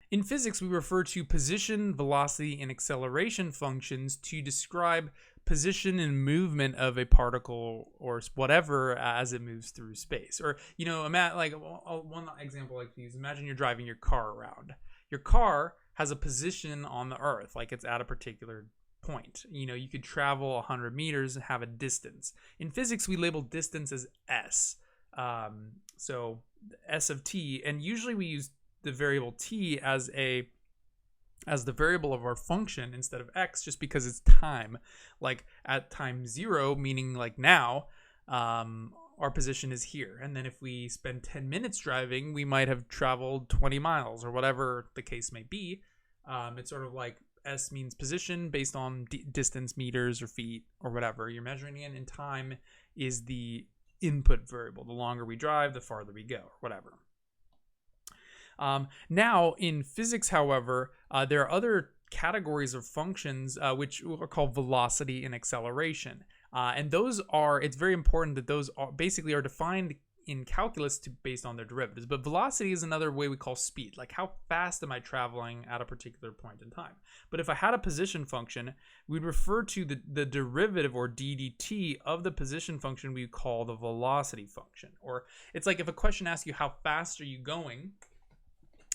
In physics, we refer to position, velocity, and acceleration functions to describe position and movement of a particle or whatever as it moves through space. Or, one example I like to use, imagine you're driving your car around. Your car has a position on the earth, like it's at a particular point. You could travel 100 meters and have a distance. In physics, we label distance as s. So s of t, and usually we use the variable t as the variable of our function instead of x, just because it's time. Like at time 0, meaning like now, our position is here, and then if we spend 10 minutes driving, we might have traveled 20 miles or whatever the case may be. It's sort of like s means position based on distance, meters or feet or whatever you're measuring in, and time is the input variable. The longer we drive, the farther we go, or whatever. Now, in physics, however, there are other categories of functions which are called velocity and acceleration. And it's very important that those are defined in calculus based on their derivatives. But velocity is another way we call speed, like how fast am I traveling at a particular point in time. But if I had a position function, we'd refer to the derivative, or ddt, of the position function we call the velocity function. Or it's like if a question asks you how fast are you going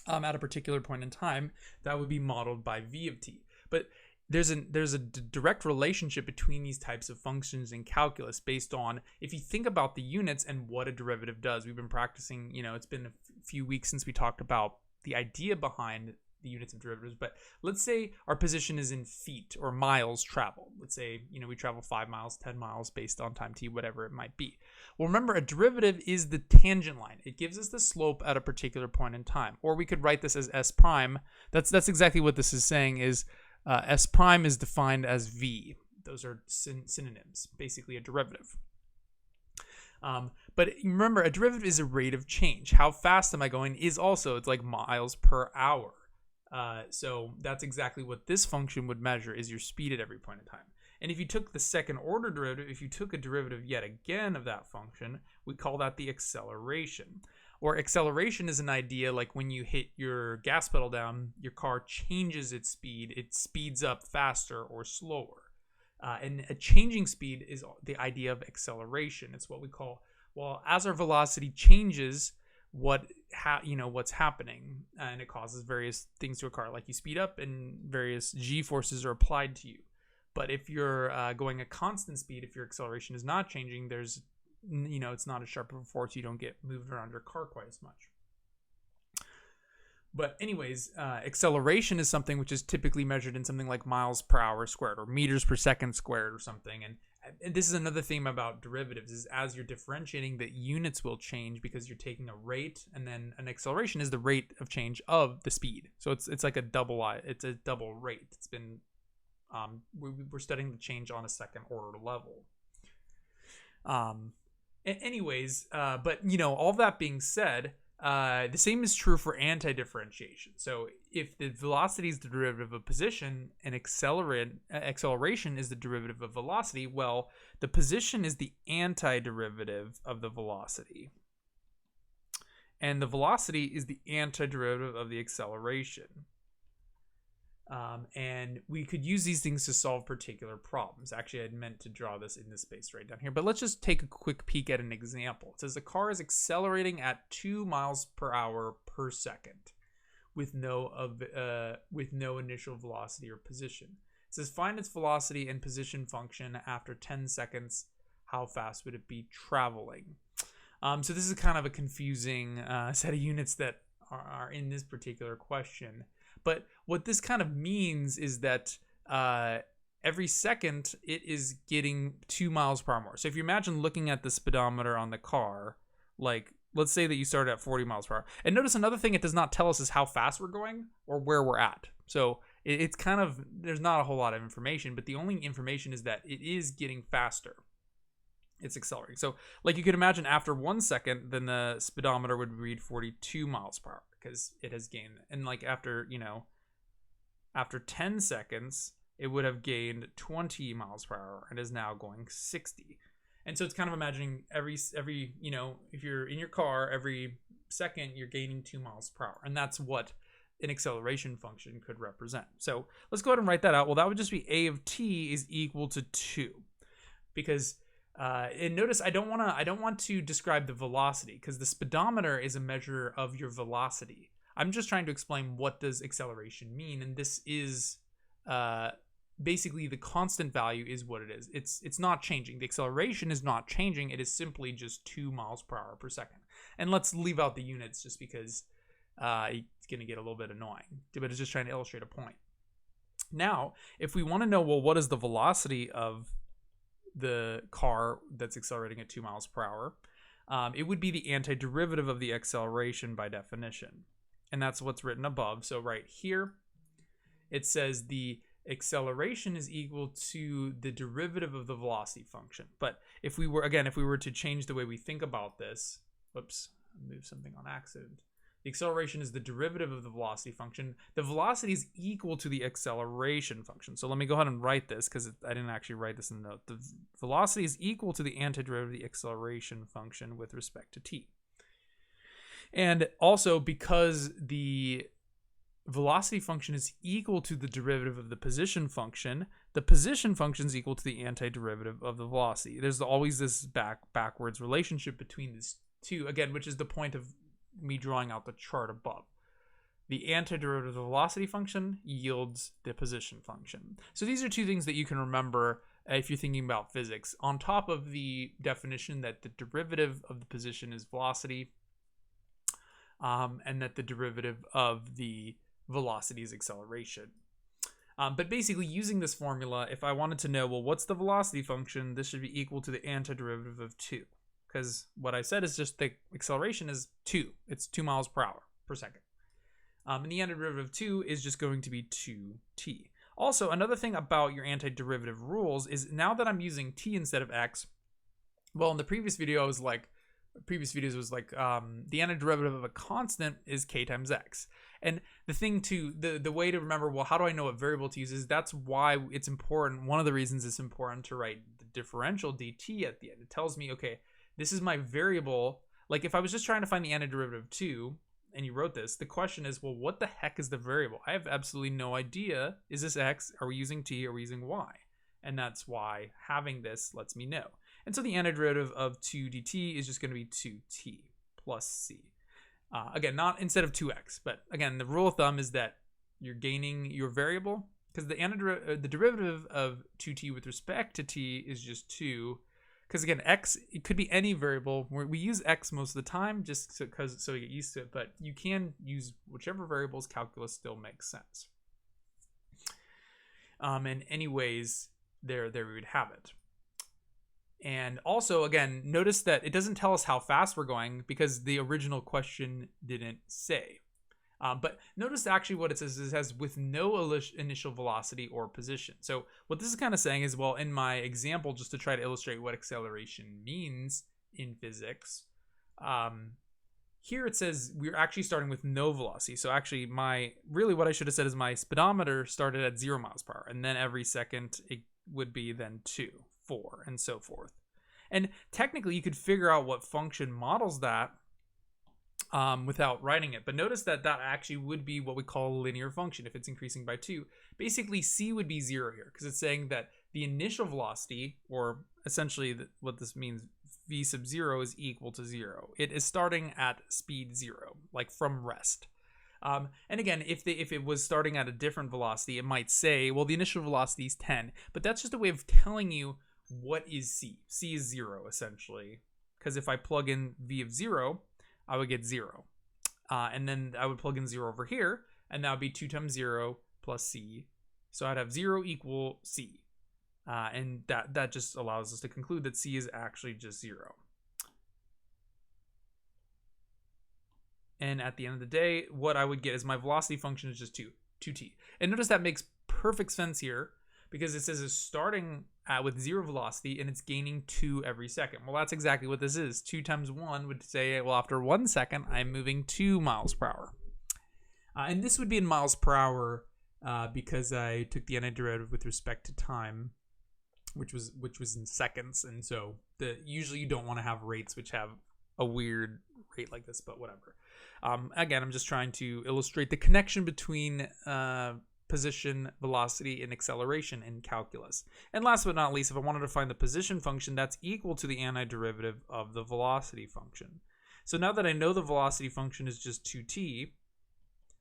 at a particular point in time, that would be modeled by v of t. But there's a direct relationship between these types of functions in calculus based on, if you think about the units and what a derivative does. We've been practicing, it's been a few weeks since we talked about the idea behind the units of derivatives, but let's say our position is in feet or miles traveled. Let's say, we travel 5 miles, 10 miles based on time t, whatever it might be. Well, remember, a derivative is the tangent line. It gives us the slope at a particular point in time. Or we could write this as s prime. That's exactly what this is saying, is s prime is defined as v. Those are synonyms, basically a derivative. But remember, a derivative is a rate of change. How fast am I going is also, it's like miles per hour. So that's exactly what this function would measure, is your speed at every point in time. And if you took the second order derivative, if you took a derivative yet again of that function, we call that the acceleration. Or acceleration is an idea like when you hit your gas pedal down, your car changes its speed. It speeds up faster or slower. And a changing speed is the idea of acceleration. It's what we call, well, as our velocity changes, what's happening, and it causes various things to a car. Like you speed up and various g forces are applied to you. But if you're going at constant speed, if your acceleration is not changing, there's it's not as sharp of a force. You don't get moved around your car quite as much. But anyways, acceleration is something which is typically measured in something like miles per hour squared or meters per second squared or something. And this is another theme about derivatives, is as you're differentiating, the units will change because you're taking a rate, and then an acceleration is the rate of change of the speed. So it's like a double rate. It's been we're studying the change on a second order level. But all that being said, the same is true for anti-differentiation. So if the velocity is the derivative of position and acceleration is the derivative of velocity, well, the position is the antiderivative of the velocity. And the velocity is the antiderivative of the acceleration. And we could use these things to solve particular problems. Actually, I'd meant to draw this in this space right down here, but let's just take a quick peek at an example. It says the car is accelerating at 2 miles per hour per second with no initial velocity or position. It says find its velocity and position function after 10 seconds. How fast would it be traveling? So this is kind of a confusing set of units that are in this particular question. But what this kind of means is that every second it is getting 2 miles per hour more. So if you imagine looking at the speedometer on the car, like let's say that you started at 40 miles per hour. And notice another thing it does not tell us is how fast we're going or where we're at. So it's kind of, there's not a whole lot of information, but the only information is that it is getting faster. It's accelerating. So like you could imagine after 1 second, then the speedometer would read 42 miles per hour because it has gained. And like after 10 seconds, it would have gained 20 miles per hour and is now going 60. And so it's kind of imagining every if you're in your car, every second you're gaining 2 miles per hour. And that's what an acceleration function could represent. So let's go ahead and write that out. Well, that would just be a of t is equal to 2, because and notice I don't want to describe the velocity, because the speedometer is a measure of your velocity. I'm just trying to explain what does acceleration mean, and this is basically the constant value is what it is. It's not changing. The acceleration is not changing. It is simply just 2 miles per hour per second. And let's leave out the units just because it's going to get a little bit annoying, but it's just trying to illustrate a point. Now, if we want to know, well, what is the velocity of the car that's accelerating at 2 miles per hour, it would be the antiderivative of the acceleration by definition. And that's what's written above. So right here, it says the acceleration is equal to the derivative of the velocity function. But if we were to change the way we think about this, whoops, move something on accident. The acceleration is the derivative of the velocity function. The velocity is equal to the acceleration function. So let me go ahead and write this, because I didn't actually write this in the note. The velocity is equal to the antiderivative of the acceleration function with respect to t. And also, because the velocity function is equal to the derivative of the position function is equal to the antiderivative of the velocity. There's always this backwards relationship between these two, again, which is the point of me drawing out the chart above. The antiderivative of the velocity function yields the position function. So these are two things that you can remember if you're thinking about physics, on top of the definition that the derivative of the position is velocity, and that the derivative of the velocity is acceleration. But basically, using this formula, if I wanted to know, well, what's the velocity function, this should be equal to the antiderivative of 2. Because what I said is just the acceleration is 2. It's 2 miles per hour per second. And the antiderivative of 2 is just going to be 2t. Also, another thing about your antiderivative rules is now that I'm using t instead of x, well, in the previous video, the antiderivative of a constant is k times x. And the way to remember, well, how do I know what variable to use, is that's why it's important. One of the reasons it's important to write the differential dt at the end. It tells me, okay, this is my variable. Like if I was just trying to find the antiderivative of 2 and you wrote this, the question is, well, what the heck is the variable? I have absolutely no idea. Is this x? Are we using t? Are we using y? And that's why having this lets me know. And so the antiderivative of 2 dt is just going to be 2t plus c. Again, not instead of 2x, but again, the rule of thumb is that you're gaining your variable, because the derivative of 2t with respect to t is just 2. Because again, x, it could be any variable. We use x most of the time just so you get used to it, but you can use whichever variables. Calculus still makes sense. And anyways, there we would have it. And also, again, notice that it doesn't tell us how fast we're going because the original question didn't say. But notice actually what it says is it has with no initial velocity or position. So what this is kind of saying is, well, in my example, just to try to illustrate what acceleration means in physics, here it says we're actually starting with no velocity. So actually what I should have said is my speedometer started at 0 miles per hour, and then every second it would be then 2, 4, and so forth. And technically you could figure out what function models that without writing it. But notice that actually would be what we call a linear function if it's increasing by 2. Basically, c would be 0 here because it's saying that the initial velocity, or essentially what this means, v sub 0 is equal to 0. It is starting at speed 0, like from rest. And again, if it was starting at a different velocity, it might say, well, the initial velocity is 10. But that's just a way of telling you what is c. c is 0, essentially. Because if I plug in v of 0, I would get 0. And then I would plug in 0 over here, and that would be 2 times 0 plus c. So I'd have 0 equal c. And that just allows us to conclude that c is actually just 0. And at the end of the day, what I would get is my velocity function is just 2t. And notice that makes perfect sense here, because it says it's starting with 0 velocity and it's gaining 2 every second. Well, that's exactly what this is. 2 times 1 would say, well, after 1 second, I'm moving 2 miles per hour. And this would be in miles per hour because I took the antiderivative with respect to time, which was in seconds. And so usually you don't want to have rates which have a weird rate like this, but whatever. Again, I'm just trying to illustrate the connection between position, velocity, and acceleration in calculus. And last but not least, if I wanted to find the position function, that's equal to the antiderivative of the velocity function. So now that I know the velocity function is just 2t,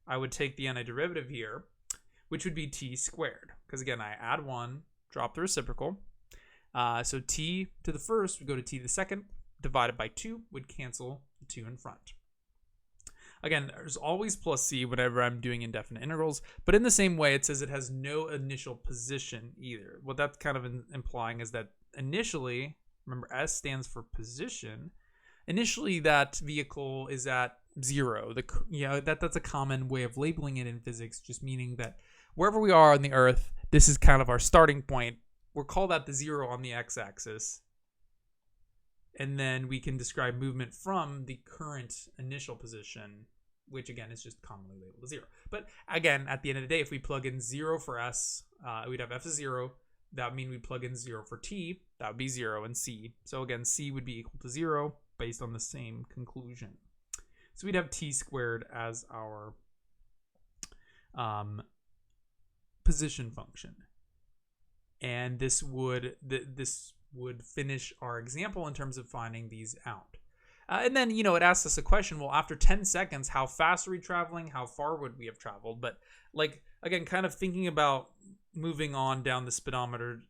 I would take the antiderivative here, which would be t squared. Because again, I add 1, drop the reciprocal. So t to the first would go to t to the second, divided by 2 would cancel the 2 in front. Again, there's always plus c whenever I'm doing indefinite integrals, but in the same way, it says it has no initial position either. What that's kind of implying is that initially, remember S stands for position, initially that vehicle is at 0. That's a common way of labeling it in physics, just meaning that wherever we are on the Earth, this is kind of our starting point. We'll call that the 0 on the x-axis. And then we can describe movement from the current initial position, which again is just commonly labeled as 0. But again, at the end of the day, if we plug in 0 for S, we'd have F is 0. That would mean we plug in 0 for T. That would be 0 and C. So again, C would be equal to 0 based on the same conclusion. So we'd have T squared as our position function. And this would finish our example in terms of finding these out. And then, it asks us a question, well, after 10 seconds, how fast are we traveling? How far would we have traveled? But again, kind of thinking about moving on down the speedometer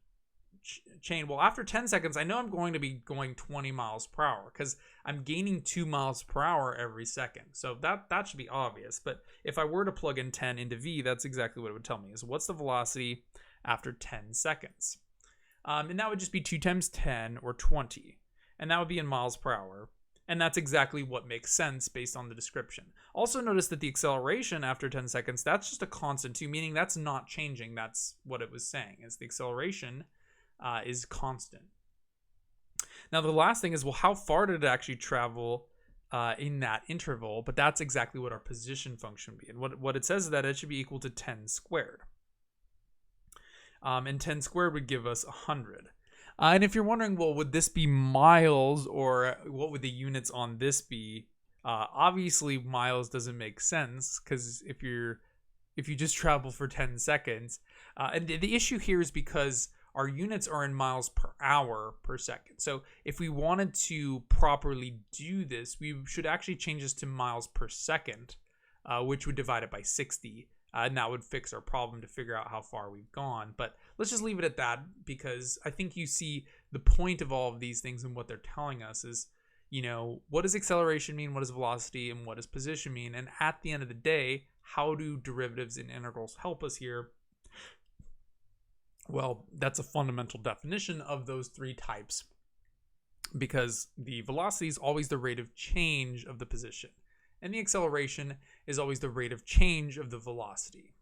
chain. Well, after 10 seconds, I know I'm going to be going 20 miles per hour because I'm gaining 2 miles per hour every second. So that should be obvious. But if I were to plug in 10 into V, that's exactly what it would tell me is what's the velocity after 10 seconds? And that would just be 2 times 10 or 20. And that would be in miles per hour. And that's exactly what makes sense based on the description. Also notice that the acceleration after 10 seconds, that's just a constant too, meaning that's not changing. That's what it was saying, is the acceleration is constant. Now the last thing is, well, how far did it actually travel in that interval? But that's exactly what our position function would be. And what it says is that it should be equal to 10 squared. And 10 squared would give us 100. And if you're wondering, well, would this be miles or what would the units on this be? Obviously, miles doesn't make sense because if you just travel for 10 seconds, and the issue here is because our units are in miles per hour per second. So if we wanted to properly do this, we should actually change this to miles per second, which would divide it by 60. And that would fix our problem to figure out how far we've gone. But let's just leave it at that because I think you see the point of all of these things and what they're telling us is, what does acceleration mean? What does velocity and what does position mean? And at the end of the day, how do derivatives and integrals help us here? Well, that's a fundamental definition of those 3 types because the velocity is always the rate of change of the position. And the acceleration is always the rate of change of the velocity.